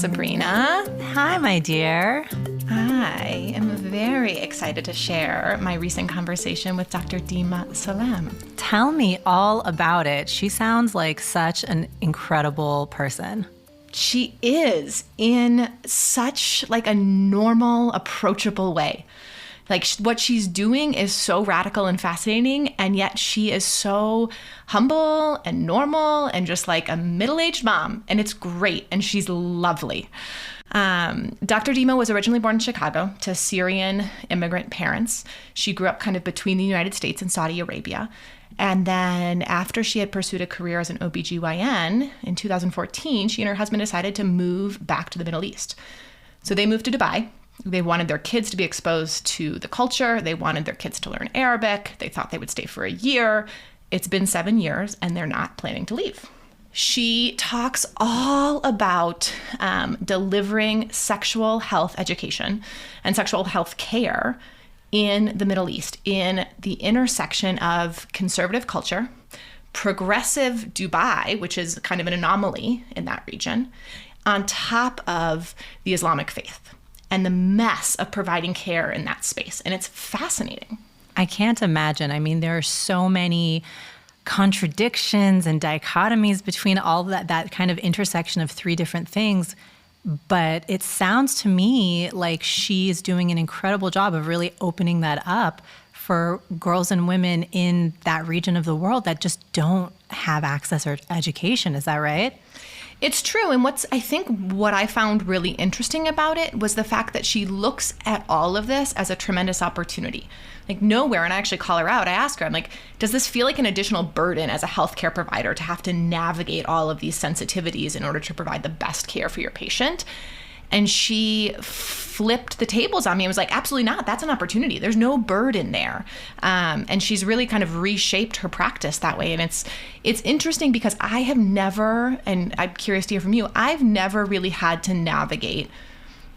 Sabrina. Hi, my dear. I am very excited to share my recent conversation with Dr. Dima Salem. Tell me all about it. She sounds like such an incredible person. She is in such like a normal, approachable way. Like what she's doing is so radical and fascinating, and yet she is so humble and normal and just like a middle-aged mom, and it's great, and she's lovely. Dr. Dima was originally born in Chicago to Syrian immigrant parents. She grew up kind of between the United States and Saudi Arabia. And then after she had pursued a career as an OB-GYN in 2014, she and her husband decided to move back to the Middle East. So they moved to Dubai. They wanted their kids to be exposed to the culture. They wanted their kids to learn Arabic. They thought they would stay for a year. It's been 7 years, and they're not planning to leave. She talks all about delivering sexual health education and sexual health care in the Middle East, in the intersection of conservative culture, progressive Dubai, which is kind of an anomaly in that region, on top of the Islamic faith, and the mess of providing care in that space. And it's fascinating. I can't imagine. I mean, there are so many contradictions and dichotomies between all that kind of intersection of three different things. But it sounds to me like she's doing an incredible job of really opening that up for girls and women in that region of the world that just don't have access or education. Is that right? It's true. And what I found really interesting about it was the fact that she looks at all of this as a tremendous opportunity. Like nowhere, and I actually call her out, I ask her, I'm like, does this feel like an additional burden as a healthcare provider to have to navigate all of these sensitivities in order to provide the best care for your patient? And she flipped the tables on me and was like, absolutely not. That's an opportunity. There's no burden there. And she's really kind of reshaped her practice that way. And it's interesting because I have never, and I'm curious to hear from you, I've never really had to navigate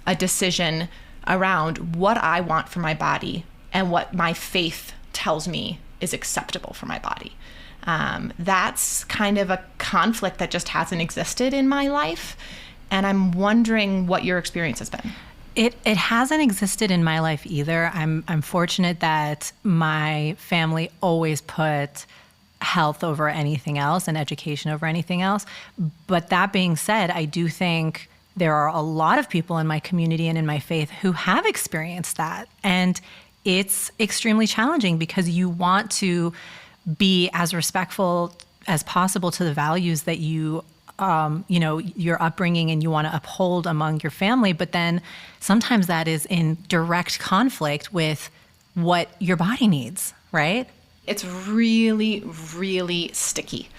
a decision around what I want for my body and what my faith tells me is acceptable for my body. That's kind of a conflict that just hasn't existed in my life. And I'm wondering what your experience has been. It hasn't existed in my life either. I'm fortunate that my family always put health over anything else and education over anything else. But that being said, I do think there are a lot of people in my community and in my faith who have experienced that. And it's extremely challenging because you want to be as respectful as possible to the values that your upbringing and you want to uphold among your family. But then sometimes that is in direct conflict with what your body needs, right? It's really, really sticky.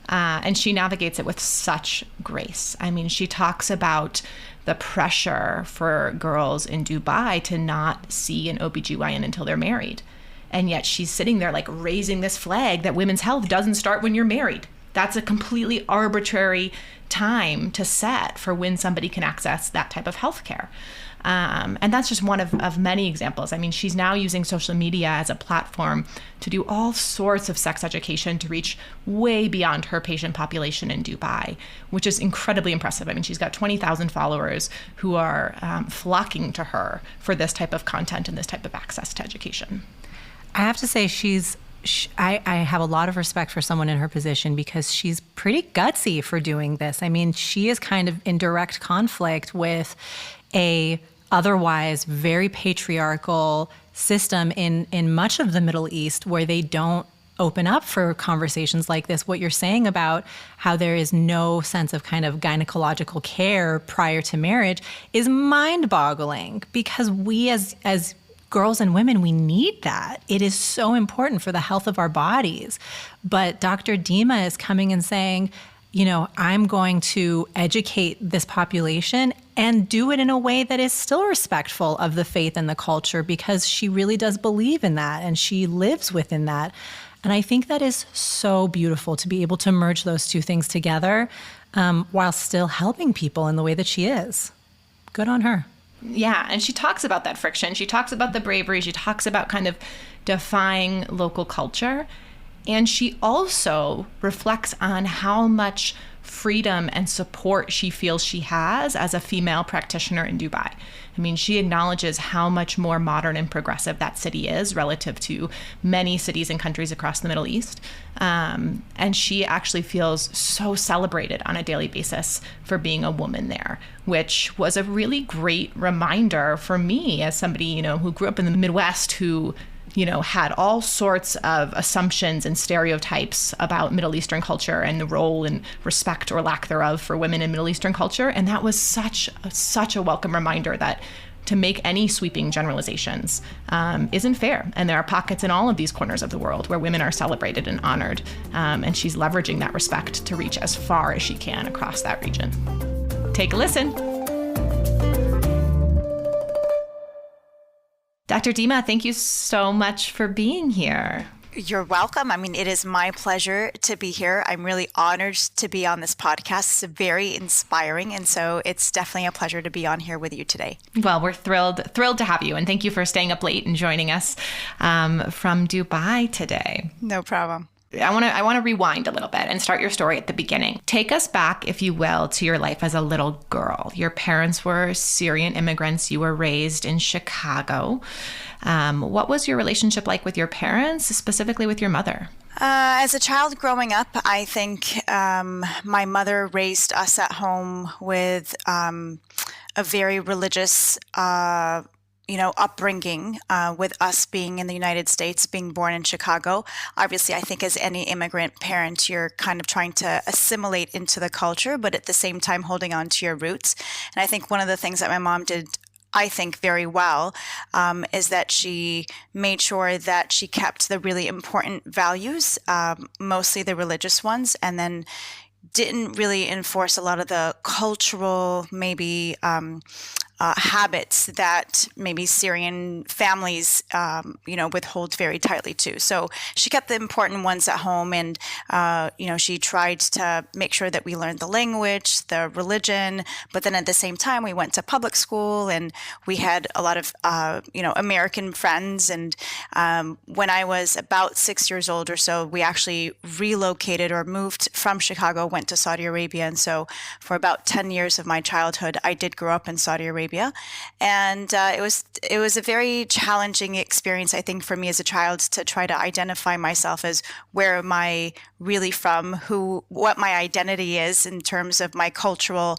And she navigates it with such grace. I mean, she talks about the pressure for girls in Dubai to not see an OB-GYN until they're married. And yet she's sitting there like raising this flag that women's health doesn't start when you're married. That's a completely arbitrary time to set for when somebody can access that type of healthcare. And that's just one of many examples. I mean, she's now using social media as a platform to do all sorts of sex education to reach way beyond her patient population in Dubai, which is incredibly impressive. I mean, she's got 20,000 followers who are flocking to her for this type of content and this type of access to education. I have to say I have a lot of respect for someone in her position because she's pretty gutsy for doing this. I mean, she is kind of in direct conflict with a otherwise very patriarchal system in much of the Middle East where they don't open up for conversations like this. What you're saying about how there is no sense of kind of gynecological care prior to marriage is mind-boggling because we as girls and women, we need that. It is so important for the health of our bodies. But Dr. Dima is coming and saying, I'm going to educate this population and do it in a way that is still respectful of the faith and the culture because she really does believe in that and she lives within that. And I think that is so beautiful to be able to merge those two things together while still helping people in the way that she is. Good on her. Yeah, and she talks about that friction. She talks about the bravery. She talks about kind of defying local culture. And she also reflects on how much freedom and support she feels she has as a female practitioner in Dubai. I mean, she acknowledges how much more modern and progressive that city is relative to many cities and countries across the Middle East. And she actually feels so celebrated on a daily basis for being a woman there, which was a really great reminder for me as somebody, you know, who grew up in the Midwest, who, you know, had all sorts of assumptions and stereotypes about Middle Eastern culture and the role and respect or lack thereof for women in Middle Eastern culture. And that was such a welcome reminder that to make any sweeping generalizations isn't fair. And there are pockets in all of these corners of the world where women are celebrated and honored. And she's leveraging that respect to reach as far as she can across that region. Take a listen. Dr. Dima, thank you so much for being here. You're welcome. I mean, it is my pleasure to be here. I'm really honored to be on this podcast. It's very inspiring. And so it's definitely a pleasure to be on here with you today. Well, we're thrilled to have you. And thank you for staying up late and joining us from Dubai today. No problem. I want to rewind a little bit and start your story at the beginning. Take us back, if you will, to your life as a little girl. Your parents were Syrian immigrants. You were raised in Chicago. What was your relationship like with your parents, specifically with your mother? As a child growing up, I think my mother raised us at home with a very religious upbringing, with us being in the United States, being born in Chicago. Obviously, I think as any immigrant parent, you're kind of trying to assimilate into the culture, but at the same time holding on to your roots. And I think one of the things that my mom did, I think, very well, is that she made sure that she kept the really important values, mostly the religious ones, and then didn't really enforce a lot of the cultural, maybe habits that maybe Syrian families, withhold very tightly to. So she kept the important ones at home, and she tried to make sure that we learned the language, the religion, but then at the same time we went to public school and we had a lot of American friends. And when I was about 6 years old or so, we actually relocated or moved from Chicago, went to Saudi Arabia, and so for about 10 years of my childhood, I did grow up in Saudi Arabia. And it was a very challenging experience, I think, for me as a child to try to identify myself as where am I really from, what my identity is in terms of my cultural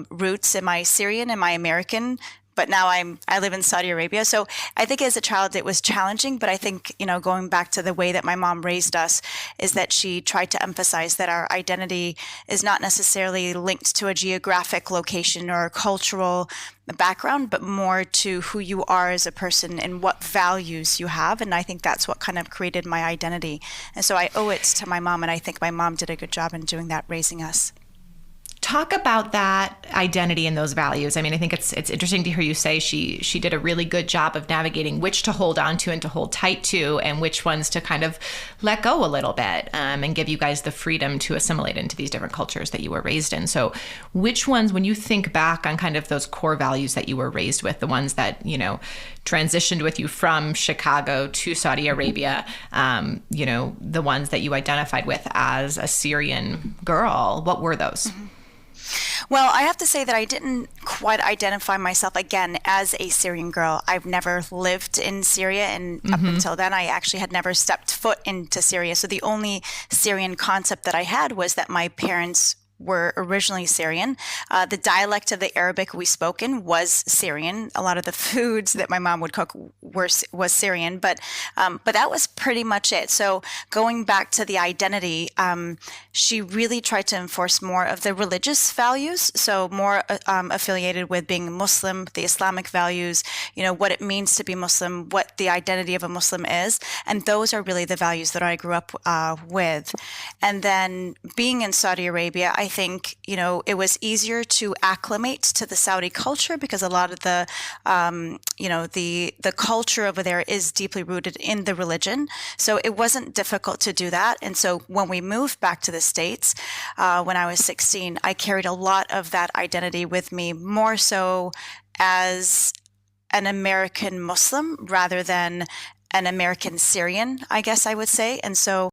roots. Am I Syrian? Am I American? But now I live in Saudi Arabia. So I think as a child it was challenging, but I think, going back to the way that my mom raised us is that she tried to emphasize that our identity is not necessarily linked to a geographic location or a cultural background, but more to who you are as a person and what values you have. And I think that's what kind of created my identity. And so I owe it to my mom, and I think my mom did a good job in doing that, raising us. Talk about that identity and those values. I mean, I think it's interesting to hear you say she did a really good job of navigating which to hold on to and to hold tight to, and which ones to kind of let go a little bit, and give you guys the freedom to assimilate into these different cultures that you were raised in. So which ones, when you think back on kind of those core values that you were raised with, the ones that, transitioned with you from Chicago to Saudi Arabia, the ones that you identified with as a Syrian girl, what were those? Mm-hmm. Well, I have to say that I didn't quite identify myself, again, as a Syrian girl. I've never lived in Syria, and up until then, I actually had never stepped foot into Syria. So the only Syrian concept that I had was that my parents were originally Syrian. The dialect of the Arabic we spoke in was Syrian. A lot of the foods that my mom would cook was Syrian, but that was pretty much it. So going back to the identity, she really tried to enforce more of the religious values, so more affiliated with being Muslim, the Islamic values, what it means to be Muslim, what the identity of a Muslim is, and those are really the values that I grew up with. And then being in Saudi Arabia, I think, it was easier to acclimate to the Saudi culture because a lot of the culture over there is deeply rooted in the religion. So it wasn't difficult to do that. And so when we moved back to the States, when I was 16, I carried a lot of that identity with me, more so as an American Muslim rather than an American Syrian, I guess I would say. And so